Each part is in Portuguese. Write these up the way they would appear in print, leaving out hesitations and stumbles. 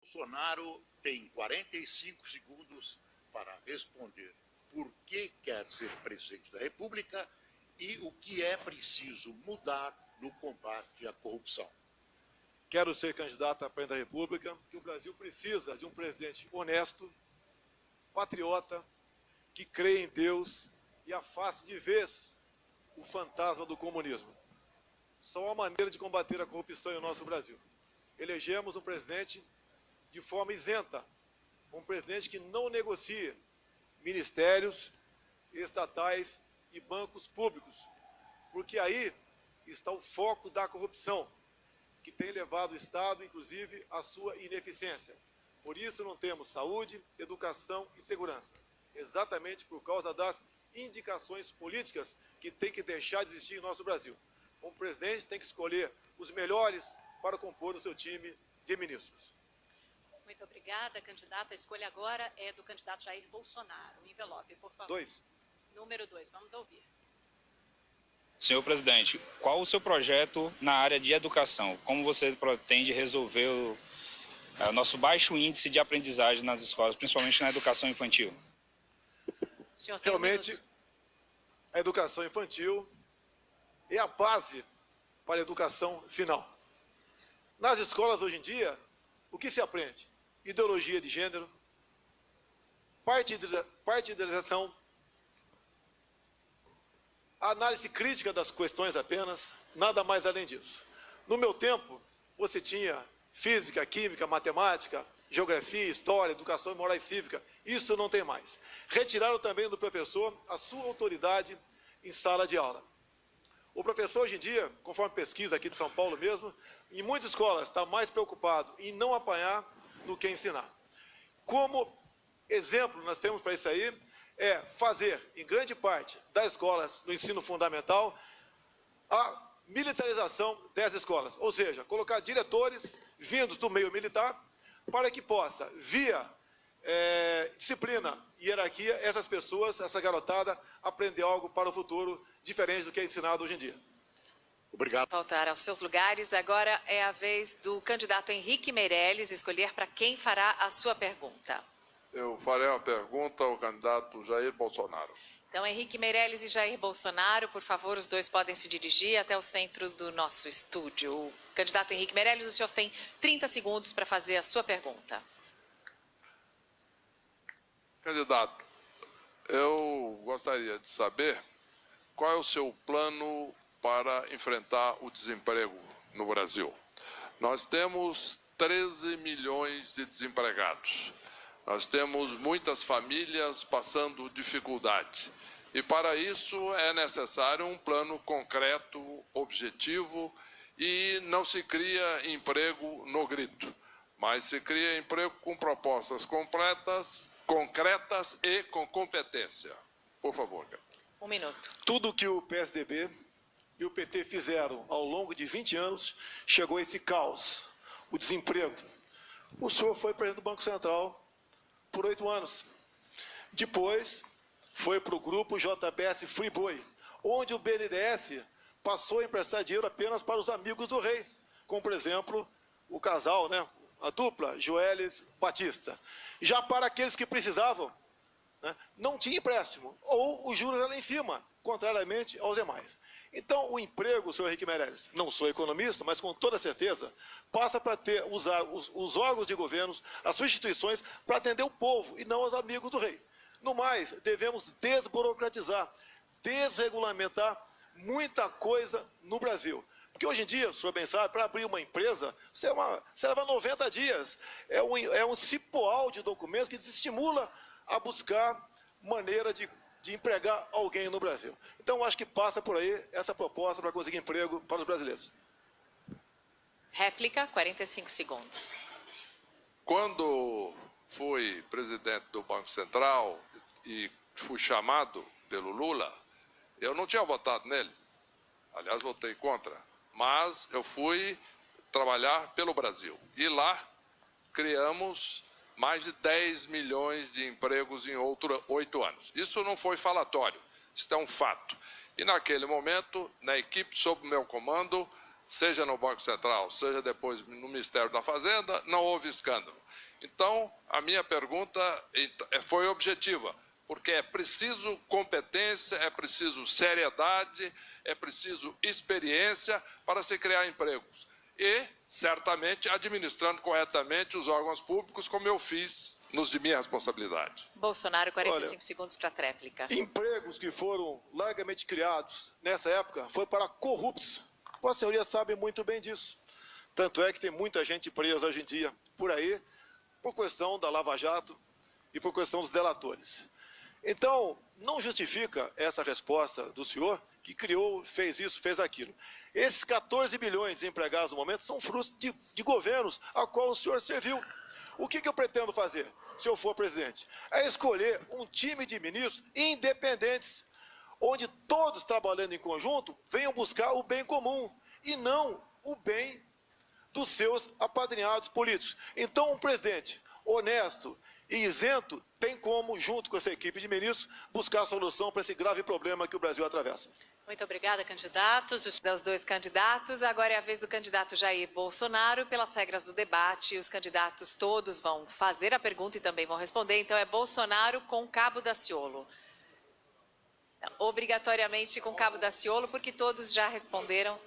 Bolsonaro tem 45 segundos para responder por que quer ser presidente da República e o que é preciso mudar no combate à corrupção. Quero ser candidato a presidente da República, porque o Brasil precisa de um presidente honesto, patriota, que crê em Deus e afaste de vez o fantasma do comunismo. Só há maneira de combater a corrupção em nosso Brasil. Elegemos um presidente de forma isenta, um presidente que não negocie ministérios, estatais e bancos públicos, porque aí está o foco da corrupção, que tem levado o Estado, inclusive, à sua ineficiência. Por isso não temos saúde, educação e segurança, exatamente por causa das indicações políticas que tem que deixar de existir em nosso Brasil. Um presidente tem que escolher os melhores para compor o seu time de ministros. Muito obrigada, candidato. A escolha agora é do candidato Jair Bolsonaro. O envelope, por favor. 2. Número 2, vamos ouvir. Senhor presidente, qual o seu projeto na área de educação? Como você pretende resolver o nosso baixo índice de aprendizagem nas escolas, principalmente na educação infantil? Realmente, a educação infantil é a base para a educação final. Nas escolas, hoje em dia, o que se aprende? Ideologia de gênero, partidização, análise crítica das questões apenas, nada mais além disso. No meu tempo, você tinha física, química, matemática, geografia, história, educação moral e cívica. Isso não tem mais. Retiraram também do professor a sua autoridade em sala de aula. O professor, hoje em dia, conforme pesquisa aqui de São Paulo mesmo, em muitas escolas está mais preocupado em não apanhar do que ensinar. Como exemplo, nós temos para isso aí, é fazer, em grande parte das escolas do ensino fundamental, a militarização dessas escolas. Ou seja, colocar diretores vindos do meio militar para que possa, via disciplina e hierarquia, essas pessoas, essa garotada, aprender algo para o futuro diferente do que é ensinado hoje em dia. Obrigado. Voltar aos seus lugares. Agora é a vez do candidato Henrique Meirelles escolher para quem fará a sua pergunta. Eu farei uma pergunta ao candidato Jair Bolsonaro. Então, Henrique Meirelles e Jair Bolsonaro, por favor, os dois podem se dirigir até o centro do nosso estúdio. O candidato Henrique Meirelles, o senhor tem 30 segundos para fazer a sua pergunta. Candidato, eu gostaria de saber qual é o seu plano para enfrentar o desemprego no Brasil. Nós temos 13 milhões de desempregados. Nós temos muitas famílias passando dificuldade. E para isso é necessário um plano concreto, objetivo, e não se cria emprego no grito, mas se cria emprego com propostas concretas e com competência. Por favor. 1 minuto. Tudo que o PSDB e o PT fizeram ao longo de 20 anos, chegou a esse caos, o desemprego. O senhor foi presidente do Banco Central por 8 anos. Depois, foi para o grupo JBS Friboi, onde o BNDES passou a emprestar dinheiro apenas para os amigos do rei, como, por exemplo, o casal, né, a dupla Joelis Batista. Já para aqueles que precisavam, né, não tinha empréstimo, ou os juros eram lá em cima, contrariamente aos demais. Então, o emprego, senhor Henrique Meirelles, não sou economista, mas com toda certeza, passa para usar os órgãos de governo, as suas instituições, para atender o povo e não os amigos do rei. No mais, devemos desburocratizar, desregulamentar muita coisa no Brasil. Porque hoje em dia, o senhor bem sabe, para abrir uma empresa, você leva 90 dias. É um cipoal de documentos que desestimula a buscar maneira de empregar alguém no Brasil. Então, acho que passa por aí essa proposta para conseguir emprego para os brasileiros. Réplica, 45 segundos. Quando fui presidente do Banco Central e fui chamado pelo Lula, eu não tinha votado nele. Aliás, votei contra. Mas eu fui trabalhar pelo Brasil. E lá criamos mais de 10 milhões de empregos em 8 anos. Isso não foi falatório, isso é um fato. E naquele momento, na equipe sob meu comando, seja no Banco Central, seja depois no Ministério da Fazenda, não houve escândalo. Então, a minha pergunta foi objetiva, porque é preciso competência, é preciso seriedade, é preciso experiência para se criar empregos. E, certamente, administrando corretamente os órgãos públicos, como eu fiz nos de minha responsabilidade. Bolsonaro, 45 segundos para a tréplica. Empregos que foram largamente criados nessa época foi para corruptos. Vossa Senhoria sabe muito bem disso. Tanto é que tem muita gente presa hoje em dia por aí, por questão da Lava Jato e por questão dos delatores. Então, não justifica essa resposta do senhor que criou, fez isso, fez aquilo. Esses 14 bilhões desempregados no momento são frutos de governos a qual o senhor serviu. O que eu pretendo fazer, se eu for presidente? É escolher um time de ministros independentes, onde todos trabalhando em conjunto venham buscar o bem comum e não o bem dos seus apadrinhados políticos. Então, um presidente honesto e isento tem como, junto com essa equipe de ministros, buscar a solução para esse grave problema que o Brasil atravessa. Muito obrigada, candidatos. Dos dois candidatos, agora é a vez do candidato Jair Bolsonaro. Pelas regras do debate, os candidatos todos vão fazer a pergunta e também vão responder. Então, é Bolsonaro com Cabo Daciolo. Obrigatoriamente com Cabo Daciolo, porque todos já responderam.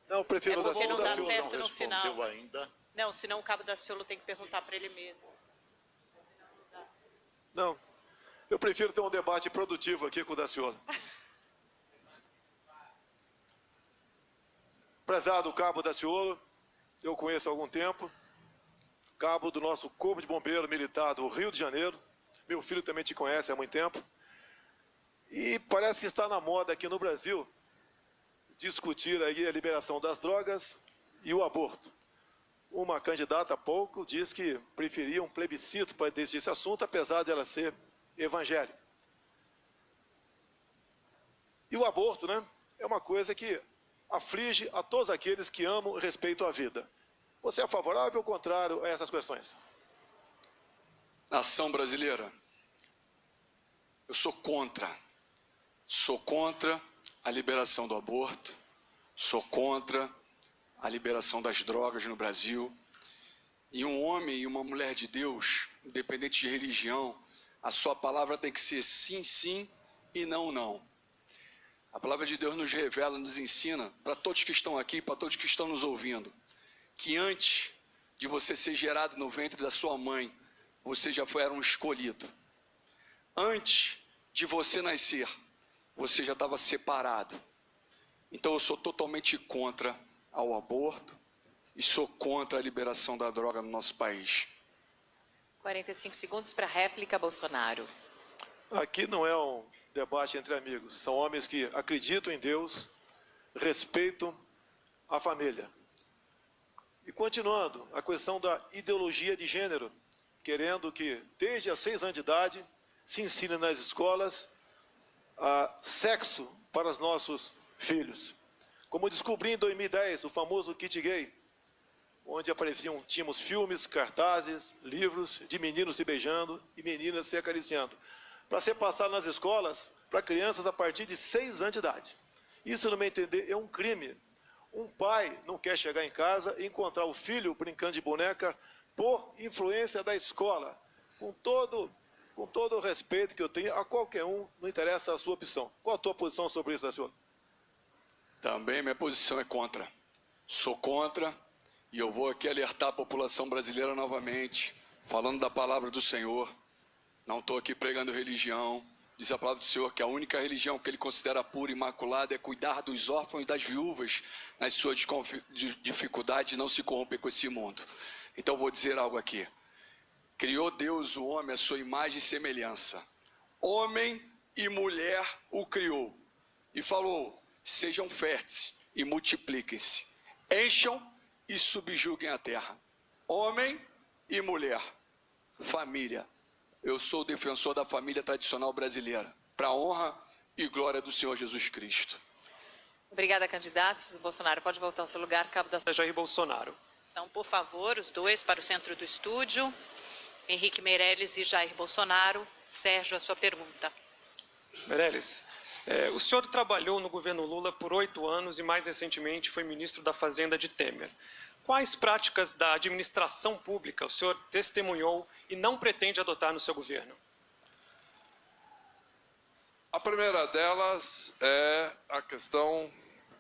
Não, prefiro É porque não dá Daciolo. certo no respondeu final. ainda. Não, senão o Cabo Daciolo tem que perguntar para ele mesmo. Não, eu prefiro ter um debate produtivo aqui com o Daciolo. Prezado Cabo Daciolo, eu conheço há algum tempo, cabo do nosso Corpo de Bombeiro Militar do Rio de Janeiro. Meu filho também te conhece há muito tempo. E parece que está na moda aqui no Brasil discutir aí a liberação das drogas e o aborto. Uma candidata há pouco disse que preferia um plebiscito para decidir esse assunto, apesar de ela ser evangélica. E o aborto, né, é uma coisa que aflige a todos aqueles que amam e respeitam a vida. Você é favorável ou contrário a essas questões? Nação brasileira, eu sou contra a liberação do aborto, sou contra a liberação das drogas no Brasil. E um homem e uma mulher de Deus, independente de religião, a sua palavra tem que ser sim, sim e não, não. A palavra de Deus nos revela, nos ensina, para todos que estão aqui, para todos que estão nos ouvindo, que antes de você ser gerado no ventre da sua mãe, você já era um escolhido. Antes de você nascer, você já estava separado. Então eu sou totalmente contra ao aborto e sou contra a liberação da droga no nosso país. 45 segundos para a réplica, Bolsonaro. Aqui não é um debate entre amigos. São homens que acreditam em Deus, respeitam a família. E continuando, a questão da ideologia de gênero, querendo que desde os 6 anos de idade se ensine nas escolas sexo para os nossos filhos. Como descobri em 2010, o famoso kit gay, onde tínhamos filmes, cartazes, livros de meninos se beijando e meninas se acariciando, para ser passado nas escolas para crianças a partir de 6 anos de idade. Isso, no meu entender, é um crime. Um pai não quer chegar em casa e encontrar o filho brincando de boneca por influência da escola. Com todo o respeito que eu tenho a qualquer um, não interessa a sua opção. Qual a tua posição sobre isso, senhor? Também minha posição é contra. Sou contra e eu vou aqui alertar a população brasileira novamente, falando da palavra do Senhor. Não estou aqui pregando religião. Diz a palavra do Senhor que a única religião que ele considera pura e imaculada é cuidar dos órfãos e das viúvas nas suas dificuldades e não se corromper com esse mundo. Então vou dizer algo aqui. Criou Deus o homem à sua imagem e semelhança. Homem e mulher o criou. E falou, sejam férteis e multipliquem-se. Encham e subjuguem a terra. Homem e mulher. Família. Eu sou o defensor da família tradicional brasileira. Para a honra e glória do Senhor Jesus Cristo. Obrigada, candidatos. Bolsonaro pode voltar ao seu lugar. Cabo Daciolo. Jair Bolsonaro. Então, por favor, os dois para o centro do estúdio. Henrique Meirelles e Jair Bolsonaro. Sérgio, a sua pergunta. Meirelles, O senhor trabalhou no governo Lula por 8 anos e, mais recentemente, foi ministro da Fazenda de Temer. Quais práticas da administração pública o senhor testemunhou e não pretende adotar no seu governo? A primeira delas é a questão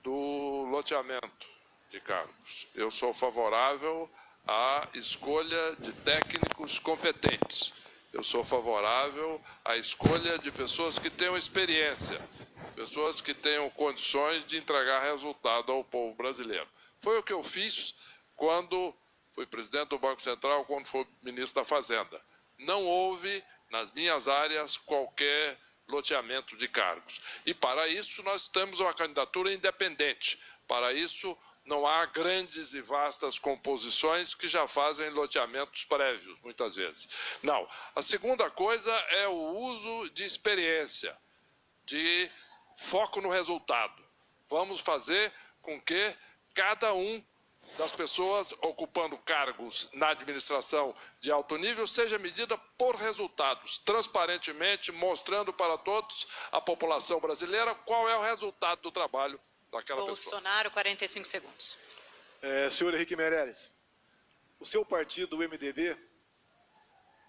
do loteamento de cargos. Eu sou favorável à escolha de técnicos competentes. Eu sou favorável à escolha de pessoas que tenham experiência, pessoas que tenham condições de entregar resultado ao povo brasileiro. Foi o que eu fiz quando fui presidente do Banco Central, quando fui ministro da Fazenda. Não houve, nas minhas áreas, qualquer loteamento de cargos. E, para isso, nós temos uma candidatura independente. Para isso, não há grandes e vastas composições que já fazem loteamentos prévios, muitas vezes. Não. A segunda coisa é o uso de experiência, de foco no resultado. Vamos fazer com que cada um das pessoas ocupando cargos na administração de alto nível seja medida por resultados, transparentemente, mostrando para todos a população brasileira qual é o resultado do trabalho daquela pessoa. Bolsonaro, 45 segundos. Senhor Henrique Meirelles, o seu partido, o MDB,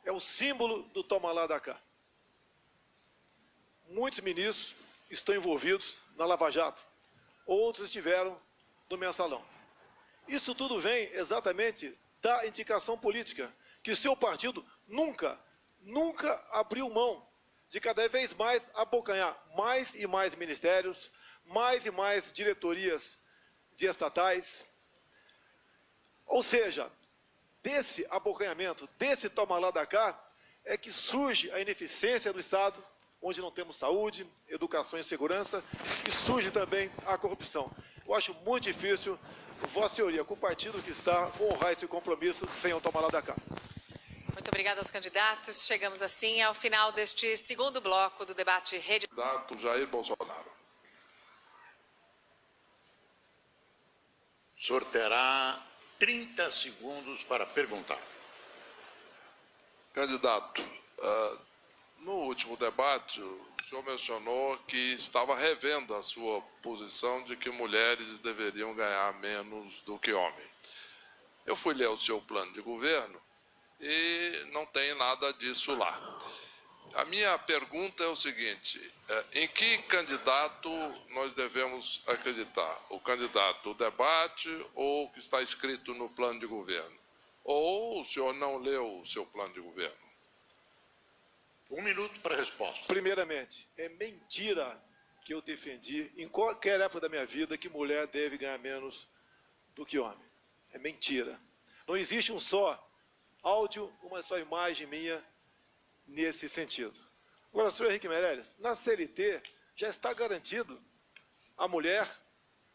é o símbolo do toma lá da cá. Muitos ministros estão envolvidos na Lava Jato, outros estiveram no Mensalão. Isso tudo vem exatamente da indicação política, que o seu partido nunca abriu mão de cada vez mais abocanhar mais e mais ministérios, mais e mais diretorias de estatais. Ou seja, desse abocanhamento, desse toma lá da cá, é que surge a ineficiência do Estado, onde não temos saúde, educação e segurança, e surge também a corrupção. Eu acho muito difícil Vossa Senhoria, com o partido que está, honrar esse compromisso sem o tomar lá da cá. Muito obrigada aos candidatos. Chegamos assim ao final deste segundo bloco do debate Rede. Candidato Jair Bolsonaro. O senhor terá 30 segundos para perguntar. Candidato, no último debate, o senhor mencionou que estava revendo a sua posição de que mulheres deveriam ganhar menos do que homens. Eu fui ler o seu plano de governo e não tem nada disso lá. A minha pergunta é o seguinte: em que candidato nós devemos acreditar? O candidato do debate ou o que está escrito no plano de governo? Ou o senhor não leu o seu plano de governo? 1 minuto para a resposta. Primeiramente, é mentira que eu defendi, em qualquer época da minha vida, que mulher deve ganhar menos do que homem. É mentira. Não existe um só áudio, uma só imagem minha nesse sentido. Agora, senhor Henrique Meirelles, na CLT já está garantido a mulher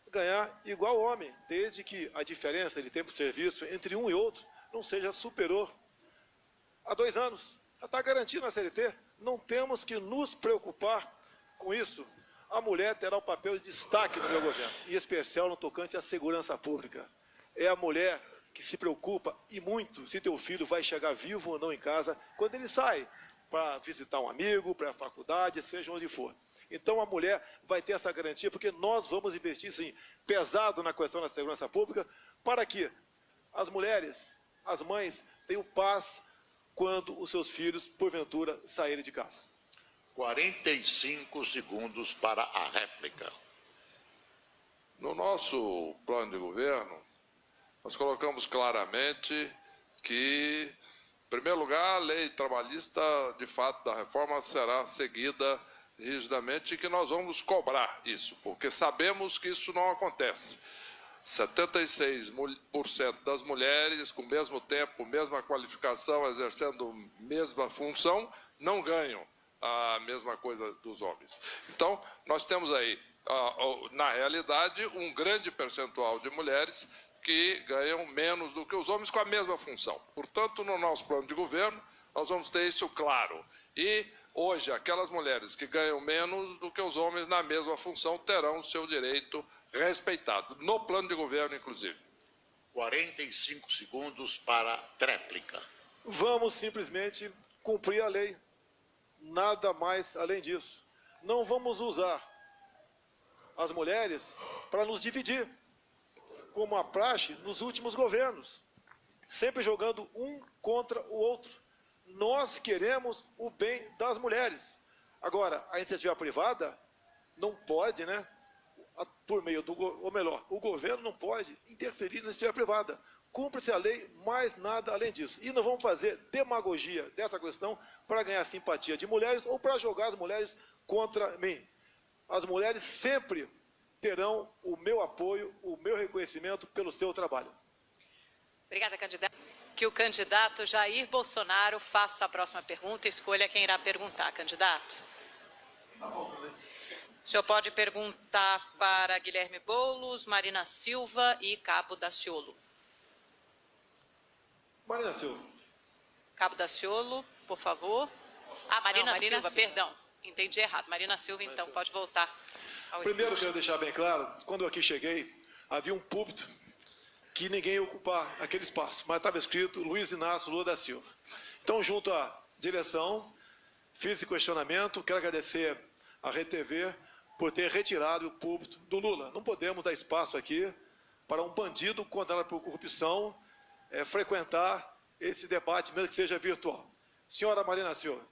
ganhar igual ao homem, desde que a diferença de tempo de serviço entre um e outro não seja superior a 2 anos. Já está garantido na CLT, não temos que nos preocupar com isso. A mulher terá um papel de destaque no meu governo, em especial no tocante à segurança pública. É a mulher que se preocupa, e muito, se teu filho vai chegar vivo ou não em casa, quando ele sai para visitar um amigo, para a faculdade, seja onde for. Então a mulher vai ter essa garantia, porque nós vamos investir, sim, pesado na questão da segurança pública, para que as mulheres, as mães, tenham paz quando os seus filhos, porventura, saírem de casa. 45 segundos para a réplica. No nosso plano de governo, nós colocamos claramente que, em primeiro lugar, a lei trabalhista, de fato, da reforma será seguida rigidamente e que nós vamos cobrar isso, porque sabemos que isso não acontece. 76% das mulheres, com o mesmo tempo, mesma qualificação, exercendo a mesma função, não ganham a mesma coisa dos homens. Então, nós temos aí, na realidade, um grande percentual de mulheres que ganham menos do que os homens com a mesma função. Portanto, no nosso plano de governo, nós vamos ter isso claro. E, hoje, aquelas mulheres que ganham menos do que os homens na mesma função terão o seu direito respeitado, no plano de governo, inclusive. 45 segundos para a tréplica. Vamos simplesmente cumprir a lei. Nada mais além disso. não vamos usar as mulheres para nos dividir, como a praxe nos últimos governos, sempre jogando um contra o outro. Nós queremos o bem das mulheres. Agora, a iniciativa privada não pode, né, por meio do, ou melhor, o governo não pode interferir na iniciativa privada. Cumpre-se a lei, mais nada além disso. E não vamos fazer demagogia dessa questão para ganhar simpatia de mulheres ou para jogar as mulheres contra mim. As mulheres sempre terão o meu apoio, o meu reconhecimento pelo seu trabalho. Obrigada, candidato. Que o candidato Jair Bolsonaro faça a próxima pergunta e escolha quem irá perguntar, candidato. O senhor pode perguntar para Guilherme Boulos, Marina Silva e Cabo Daciolo. Marina Silva. Cabo Daciolo, por favor. Ah, Marina Silva, Silva. perdão. Entendi errado. Marina Silva, então, pode voltar ao Primeiro, estúdio. quero deixar bem claro, quando eu aqui cheguei, havia um púlpito que ninguém ia ocupar aquele espaço, mas estava escrito Luiz Inácio Lula da Silva. Então, junto à direção, fiz esse questionamento, quero agradecer à RTV por ter retirado o púlpito do Lula. Não podemos dar espaço aqui para um bandido condenado por corrupção frequentar esse debate, mesmo que seja virtual. Senhora Marina Silva,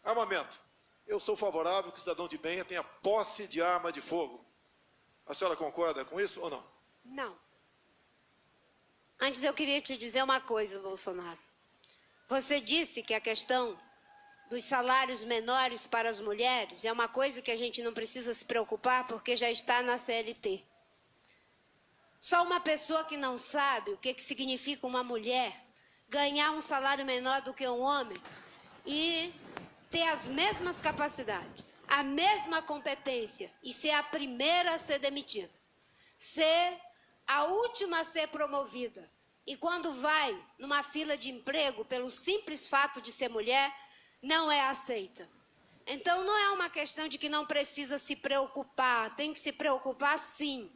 armamento. Eu sou favorável que o cidadão de bem tenha posse de arma de fogo. A senhora concorda com isso ou não? Não. Antes eu queria te dizer uma coisa, Bolsonaro. Você disse que a questão dos salários menores para as mulheres é uma coisa que a gente não precisa se preocupar porque já está na CLT. Só uma pessoa que não sabe o que significa uma mulher ganhar um salário menor do que um homem e ter as mesmas capacidades, a mesma competência e ser a primeira a ser demitida, ser a última a ser promovida e quando vai numa fila de emprego pelo simples fato de ser mulher, não é aceita. Então não é uma questão de que não precisa se preocupar, tem que se preocupar sim.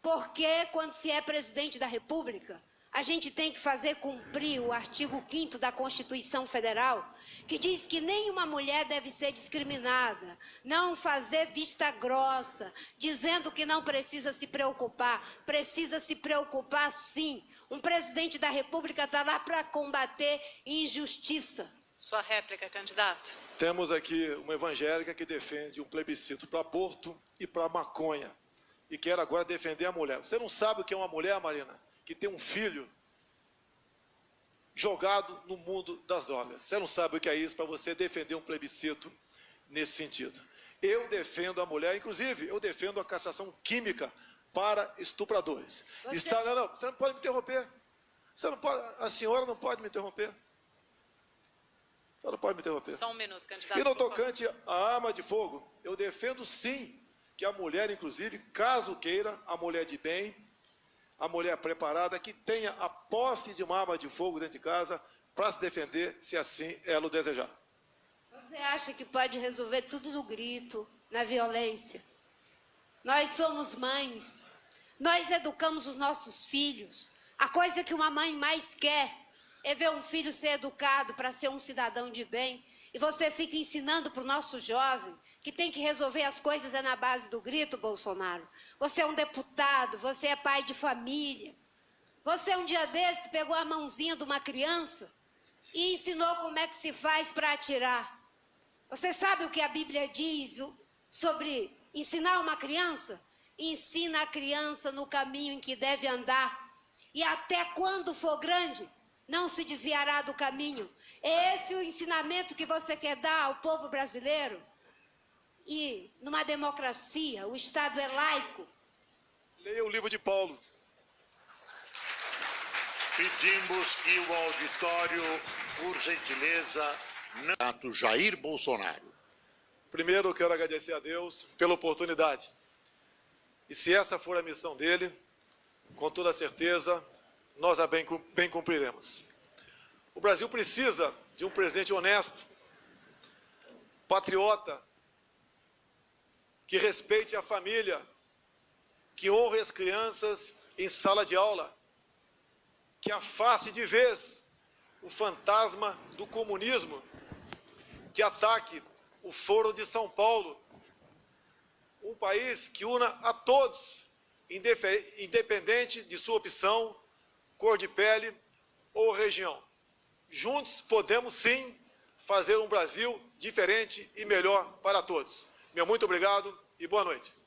Porque quando se é presidente da República, a gente tem que fazer cumprir o artigo 5º da Constituição Federal, que diz que nenhuma mulher deve ser discriminada, não fazer vista grossa, dizendo que não precisa se preocupar sim. Um presidente da República está lá para combater injustiça. Sua réplica, candidato. Temos aqui uma evangélica que defende um plebiscito para aborto e para maconha. E quer agora defender a mulher. Você não sabe o que é uma mulher, Marina, que tem um filho jogado no mundo das drogas. Você não sabe o que é isso para você defender um plebiscito nesse sentido. Eu defendo a mulher, inclusive, eu defendo a cassação química para estupradores. Você... Não, você não pode me interromper. Você não pode, a senhora não pode me interromper. A senhora não pode me interromper. Só um minuto, candidato. E no tocante à arma de fogo, eu defendo sim que a mulher, inclusive, caso queira, a mulher de bem, a mulher preparada, que tenha a posse de uma arma de fogo dentro de casa para se defender, se assim ela o desejar. Você acha que pode resolver tudo no grito, na violência? Nós somos mães, nós educamos os nossos filhos. A coisa que uma mãe mais quer é ver um filho ser educado para ser um cidadão de bem. E você fica ensinando para o nosso jovem que tem que resolver as coisas na base do grito, Bolsonaro. Você é um deputado, você é pai de família. Você um dia desse pegou a mãozinha de uma criança e ensinou como é que se faz para atirar. Você sabe o que a Bíblia diz sobre ensinar uma criança? Ensina a criança no caminho em que deve andar. E até quando for grande, não se desviará do caminho. É esse o ensinamento que você quer dar ao povo brasileiro? E, numa democracia, o Estado é laico. Leia o livro de Paulo. Pedimos que o auditório, por gentileza, não... Jair Bolsonaro. Primeiro, eu quero agradecer a Deus pela oportunidade. E se essa for a missão dele, com toda certeza, nós a bem cumpriremos. O Brasil precisa de um presidente honesto, patriota, que respeite a família, que honre as crianças em sala de aula, que afaste de vez o fantasma do comunismo, que ataque o Foro de São Paulo, um país que una a todos, independente de sua opção, cor de pele ou região. Juntos podemos, sim, fazer um Brasil diferente e melhor para todos. Meu muito obrigado e boa noite.